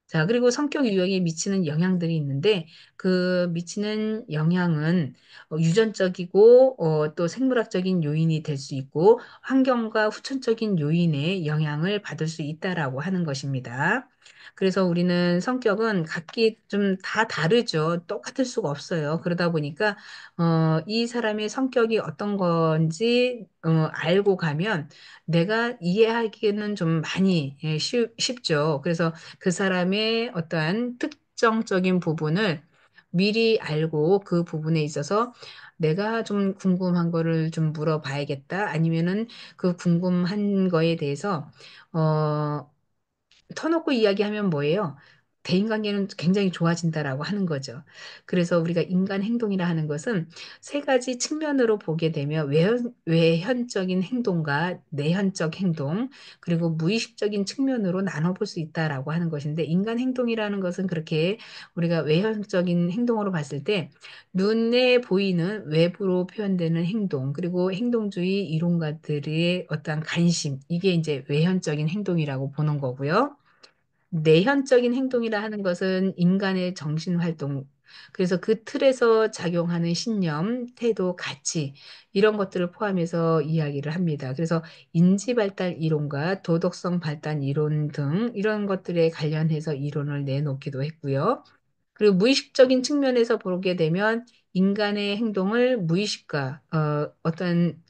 S1: 자, 그리고 성격 유형에 미치는 영향들이 있는데 그 미치는 영향은 유전적이고 또 생물학적인 요인이 될 수 있고 환경과 후천적인 요인의 영향을 받을 수 있다라고 하는 것입니다. 그래서 우리는 성격은 각기 좀 다 다르죠. 똑같을 수가 없어요. 그러다 보니까 이 사람의 성격이 어떤 건지 알고 가면 내가 이해하기에는 좀 많이 쉽죠. 그래서 그 사람의 어떠한 특정적인 부분을 미리 알고 그 부분에 있어서 내가 좀 궁금한 거를 좀 물어봐야겠다. 아니면은 그 궁금한 거에 대해서, 어, 터놓고 이야기하면 뭐예요? 대인관계는 굉장히 좋아진다라고 하는 거죠. 그래서 우리가 인간 행동이라 하는 것은 세 가지 측면으로 보게 되면 외현적인 행동과 내현적 행동, 그리고 무의식적인 측면으로 나눠볼 수 있다라고 하는 것인데 인간 행동이라는 것은 그렇게 우리가 외현적인 행동으로 봤을 때 눈에 보이는 외부로 표현되는 행동, 그리고 행동주의 이론가들의 어떠한 관심, 이게 이제 외현적인 행동이라고 보는 거고요. 내현적인 행동이라 하는 것은 인간의 정신 활동, 그래서 그 틀에서 작용하는 신념, 태도, 가치, 이런 것들을 포함해서 이야기를 합니다. 그래서 인지 발달 이론과 도덕성 발달 이론 등 이런 것들에 관련해서 이론을 내놓기도 했고요. 그리고 무의식적인 측면에서 보게 되면 인간의 행동을 무의식과 어떤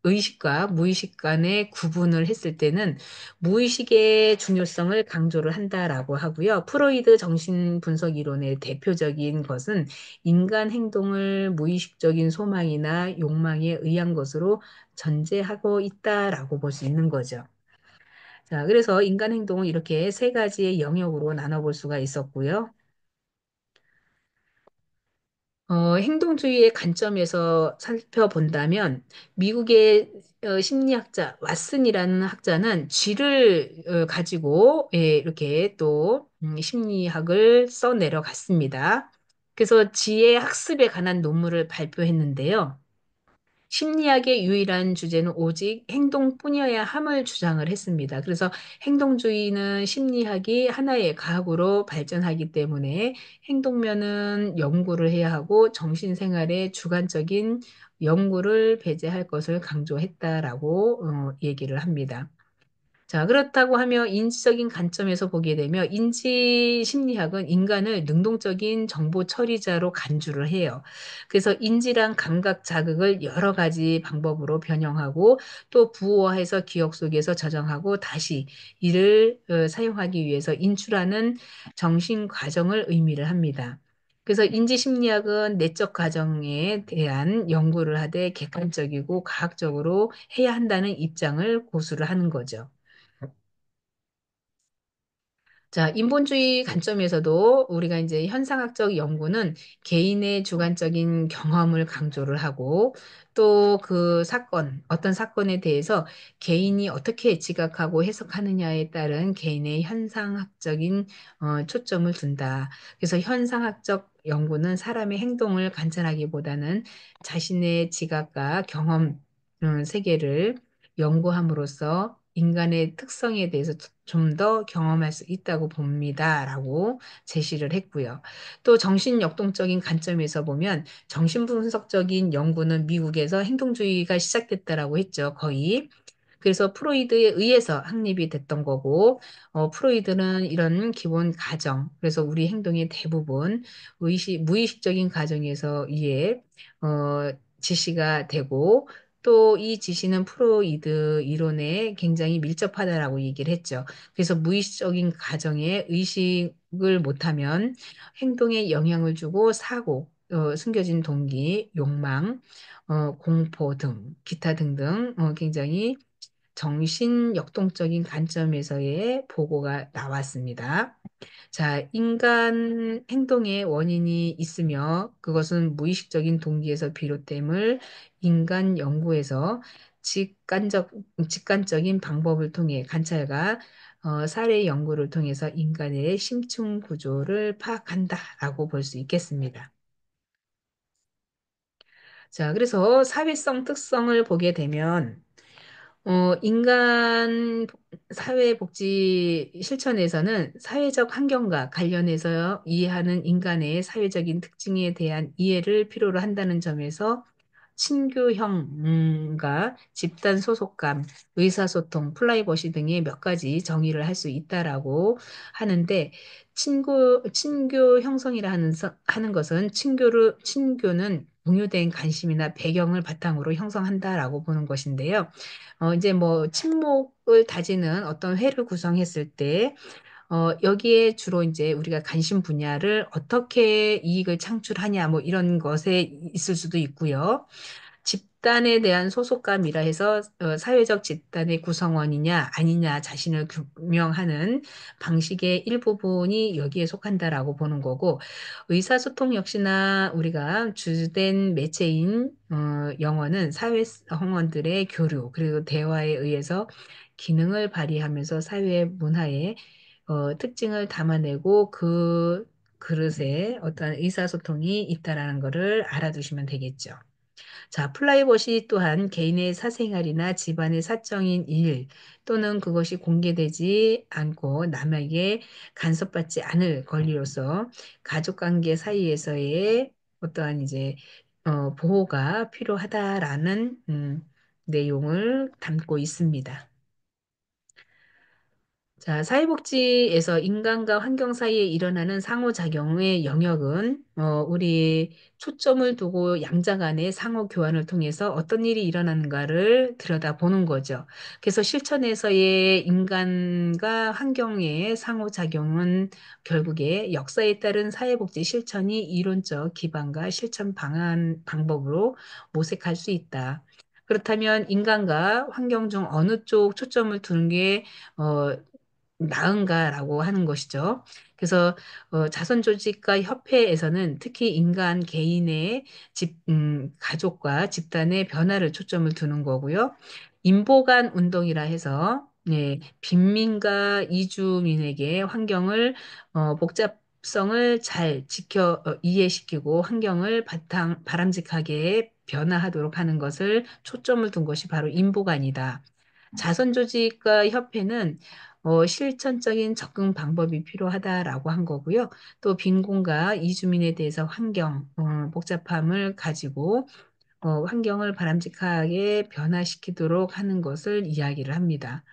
S1: 의식과 무의식 간의 구분을 했을 때는 무의식의 중요성을 강조를 한다라고 하고요. 프로이드 정신분석 이론의 대표적인 것은 인간 행동을 무의식적인 소망이나 욕망에 의한 것으로 전제하고 있다라고 볼 수 있는 거죠. 자, 그래서 인간 행동은 이렇게 세 가지의 영역으로 나눠볼 수가 있었고요. 행동주의의 관점에서 살펴본다면 미국의 심리학자 왓슨이라는 학자는 쥐를 가지고 예, 이렇게 또 심리학을 써내려갔습니다. 그래서 쥐의 학습에 관한 논문을 발표했는데요. 심리학의 유일한 주제는 오직 행동뿐이어야 함을 주장을 했습니다. 그래서 행동주의는 심리학이 하나의 과학으로 발전하기 때문에 행동면은 연구를 해야 하고 정신생활의 주관적인 연구를 배제할 것을 강조했다라고 얘기를 합니다. 자, 그렇다고 하며 인지적인 관점에서 보게 되면 인지 심리학은 인간을 능동적인 정보 처리자로 간주를 해요. 그래서 인지랑 감각 자극을 여러 가지 방법으로 변형하고 또 부호화해서 기억 속에서 저장하고 다시 이를 사용하기 위해서 인출하는 정신 과정을 의미를 합니다. 그래서 인지 심리학은 내적 과정에 대한 연구를 하되 객관적이고 과학적으로 해야 한다는 입장을 고수를 하는 거죠. 자, 인본주의 관점에서도 우리가 이제 현상학적 연구는 개인의 주관적인 경험을 강조를 하고 또 그 사건, 어떤 사건에 대해서 개인이 어떻게 지각하고 해석하느냐에 따른 개인의 현상학적인 초점을 둔다. 그래서 현상학적 연구는 사람의 행동을 관찰하기보다는 자신의 지각과 경험 세계를 연구함으로써 인간의 특성에 대해서 좀 더 경험할 수 있다고 봅니다라고 제시를 했고요. 또 정신역동적인 관점에서 보면 정신분석적인 연구는 미국에서 행동주의가 시작됐다라고 했죠. 거의. 그래서 프로이드에 의해서 확립이 됐던 거고, 프로이드는 이런 기본 가정, 그래서 우리 행동의 대부분 무의식적인 가정에서 지시가 되고, 또 이 지시는 프로이드 이론에 굉장히 밀접하다라고 얘기를 했죠. 그래서 무의식적인 가정에 의식을 못하면 행동에 영향을 주고 사고, 숨겨진 동기, 욕망, 공포 등, 기타 등등 굉장히 정신 역동적인 관점에서의 보고가 나왔습니다. 자, 인간 행동의 원인이 있으며 그것은 무의식적인 동기에서 비롯됨을 인간 연구에서 직관적, 직관적인 방법을 통해 관찰과 사례 연구를 통해서 인간의 심층 구조를 파악한다라고 볼 수 있겠습니다. 자, 그래서 사회성 특성을 보게 되면 인간 사회복지 실천에서는 사회적 환경과 관련해서 이해하는 인간의 사회적인 특징에 대한 이해를 필요로 한다는 점에서 친교형과 집단 소속감, 의사소통, 프라이버시 등의 몇 가지 정의를 할 수 있다라고 하는데 친교 형성이라 하는 것은 친교는 공유된 관심이나 배경을 바탕으로 형성한다라고 보는 것인데요. 이제 뭐 친목을 다지는 어떤 회를 구성했을 때 여기에 주로 이제 우리가 관심 분야를 어떻게 이익을 창출하냐 뭐 이런 것에 있을 수도 있고요. 집단에 대한 소속감이라 해서 사회적 집단의 구성원이냐 아니냐 자신을 규명하는 방식의 일부분이 여기에 속한다라고 보는 거고 의사소통 역시나 우리가 주된 매체인 영어는 사회성원들의 교류 그리고 대화에 의해서 기능을 발휘하면서 사회 문화의 특징을 담아내고 그 그릇에 어떤 의사소통이 있다라는 것을 알아두시면 되겠죠. 자, 플라이봇이 또한 개인의 사생활이나 집안의 사적인 일 또는 그것이 공개되지 않고 남에게 간섭받지 않을 권리로서 가족관계 사이에서의 어떠한 이제 보호가 필요하다라는 내용을 담고 있습니다. 자, 사회복지에서 인간과 환경 사이에 일어나는 상호작용의 영역은 우리 초점을 두고 양자 간의 상호 교환을 통해서 어떤 일이 일어나는가를 들여다보는 거죠. 그래서 실천에서의 인간과 환경의 상호작용은 결국에 역사에 따른 사회복지 실천이 이론적 기반과 실천 방법으로 모색할 수 있다. 그렇다면 인간과 환경 중 어느 쪽 초점을 두는 게 나은가라고 하는 것이죠. 그래서 자선조직과 협회에서는 특히 인간 개인의 가족과 집단의 변화를 초점을 두는 거고요. 인보간 운동이라 해서 네, 빈민가 이주민에게 환경을 복잡성을 잘 이해시키고 환경을 바람직하게 변화하도록 하는 것을 초점을 둔 것이 바로 인보관이다. 자선조직과 협회는 실천적인 접근 방법이 필요하다라고 한 거고요. 또 빈곤과 이주민에 대해서 복잡함을 가지고 환경을 바람직하게 변화시키도록 하는 것을 이야기를 합니다.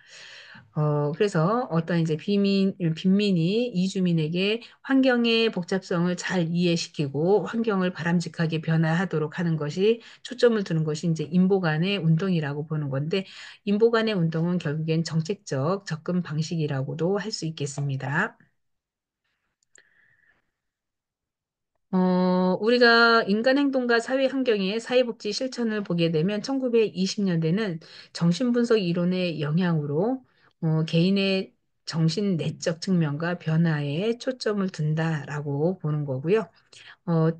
S1: 그래서 어떤 이제 빈민이 이주민에게 환경의 복잡성을 잘 이해시키고 환경을 바람직하게 변화하도록 하는 것이 초점을 두는 것이 이제 인보 간의 운동이라고 보는 건데, 인보 간의 운동은 결국엔 정책적 접근 방식이라고도 할 수 있겠습니다. 우리가 인간 행동과 사회 환경의 사회복지 실천을 보게 되면 1920년대는 정신분석 이론의 영향으로 개인의 정신 내적 측면과 변화에 초점을 둔다라고 보는 거고요.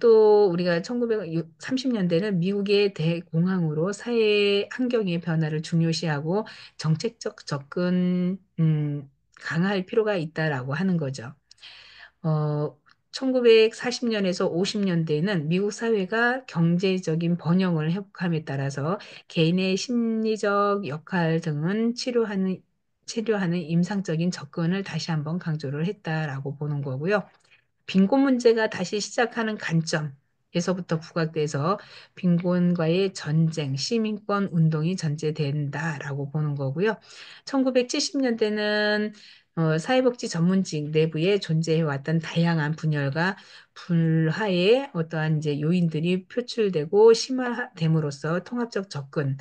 S1: 또 우리가 1930년대는 미국의 대공황으로 사회 환경의 변화를 중요시하고 정책적 접근 강화할 필요가 있다라고 하는 거죠. 어, 1940년에서 50년대에는 미국 사회가 경제적인 번영을 회복함에 따라서 개인의 심리적 역할 등은 치료하는 임상적인 접근을 다시 한번 강조를 했다라고 보는 거고요. 빈곤 문제가 다시 시작하는 관점에서부터 부각돼서 빈곤과의 전쟁, 시민권 운동이 전제된다라고 보는 거고요. 1970년대는 사회복지 전문직 내부에 존재해왔던 다양한 분열과 불화의 어떠한 이제 요인들이 표출되고 심화됨으로써 통합적 접근,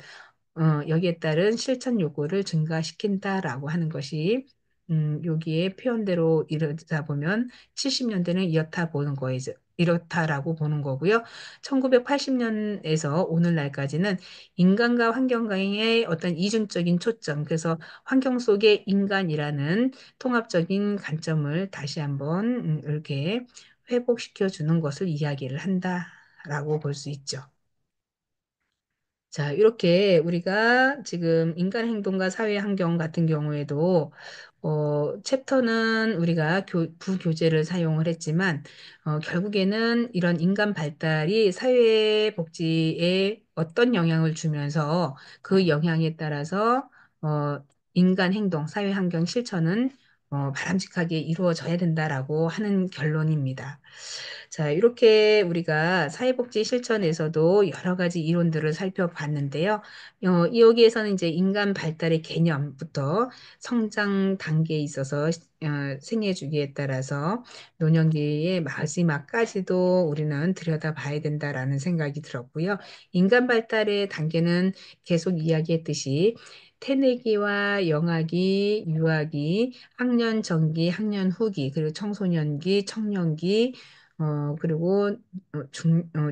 S1: 여기에 따른 실천 요구를 증가시킨다라고 하는 것이 여기에 표현대로 이르다 보면 70년대는 이렇다라고 보는 거고요. 1980년에서 오늘날까지는 인간과 환경과의 어떤 이중적인 초점, 그래서 환경 속의 인간이라는 통합적인 관점을 다시 한번 이렇게 회복시켜 주는 것을 이야기를 한다라고 볼 수 있죠. 자, 이렇게 우리가 지금 인간 행동과 사회 환경 같은 경우에도 챕터는 우리가 부교재를 사용을 했지만 결국에는 이런 인간 발달이 사회 복지에 어떤 영향을 주면서 그 영향에 따라서 어, 인간 행동, 사회 환경 실천은 바람직하게 이루어져야 된다라고 하는 결론입니다. 자, 이렇게 우리가 사회복지 실천에서도 여러 가지 이론들을 살펴봤는데요. 여기에서는 이제 인간 발달의 개념부터 성장 단계에 있어서 생애 주기에 따라서 노년기의 마지막까지도 우리는 들여다봐야 된다라는 생각이 들었고요. 인간 발달의 단계는 계속 이야기했듯이 태내기와 영아기, 유아기, 학년 전기, 학년 후기, 그리고 청소년기, 청년기, 그리고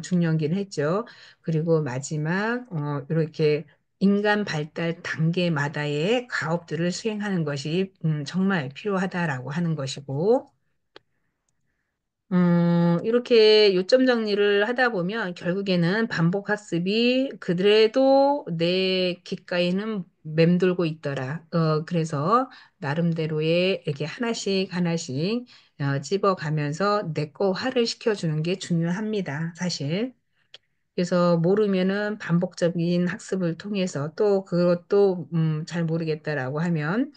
S1: 중년기를 했죠. 그리고 마지막 이렇게 인간 발달 단계마다의 과업들을 수행하는 것이 정말 필요하다라고 하는 것이고, 이렇게 요점 정리를 하다 보면 결국에는 반복 학습이 그래도 내 귓가에는 맴돌고 있더라. 그래서 나름대로의 이렇게 하나씩 하나씩 집어가면서 내 거화를 시켜주는 게 중요합니다. 사실. 그래서 모르면은 반복적인 학습을 통해서 또 그것도 잘 모르겠다라고 하면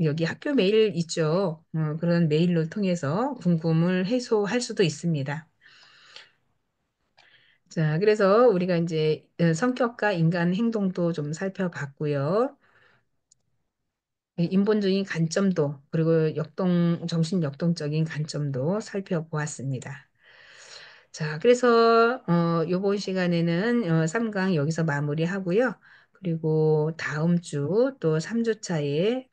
S1: 여기 학교 메일 있죠. 그런 메일을 통해서 궁금을 해소할 수도 있습니다. 자, 그래서 우리가 이제 성격과 인간 행동도 좀 살펴봤고요. 인본주의 관점도 그리고 정신 역동적인 관점도 살펴보았습니다. 자, 그래서 이번 시간에는 3강 여기서 마무리하고요. 그리고 다음 주 또 3주 차에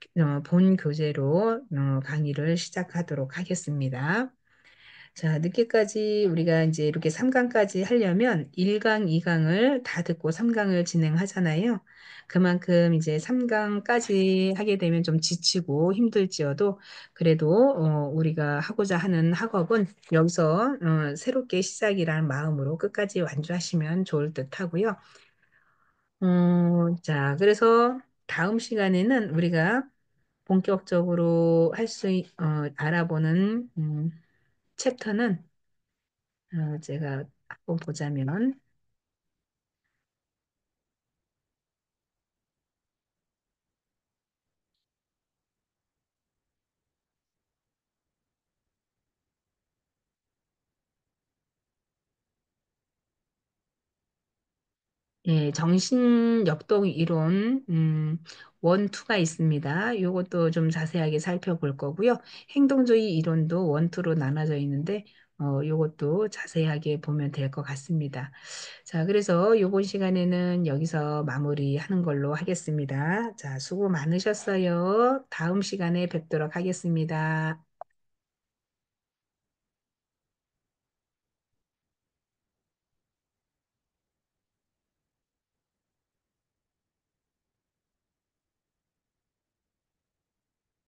S1: 본 교재로 강의를 시작하도록 하겠습니다. 자, 늦게까지 우리가 이제 이렇게 3강까지 하려면 1강, 2강을 다 듣고 3강을 진행하잖아요. 그만큼 이제 3강까지 하게 되면 좀 지치고 힘들지어도 그래도 우리가 하고자 하는 학업은 여기서 새롭게 시작이라는 마음으로 끝까지 완주하시면 좋을 듯 하고요. 자, 그래서 다음 시간에는 우리가 본격적으로 알아보는 챕터는 제가 한번 보자면, 예, 정신역동 이론, 원, 투가 있습니다. 요것도 좀 자세하게 살펴볼 거고요. 행동주의 이론도 원, 투로 나눠져 있는데, 요것도 자세하게 보면 될 것 같습니다. 자, 그래서 요번 시간에는 여기서 마무리하는 걸로 하겠습니다. 자, 수고 많으셨어요. 다음 시간에 뵙도록 하겠습니다.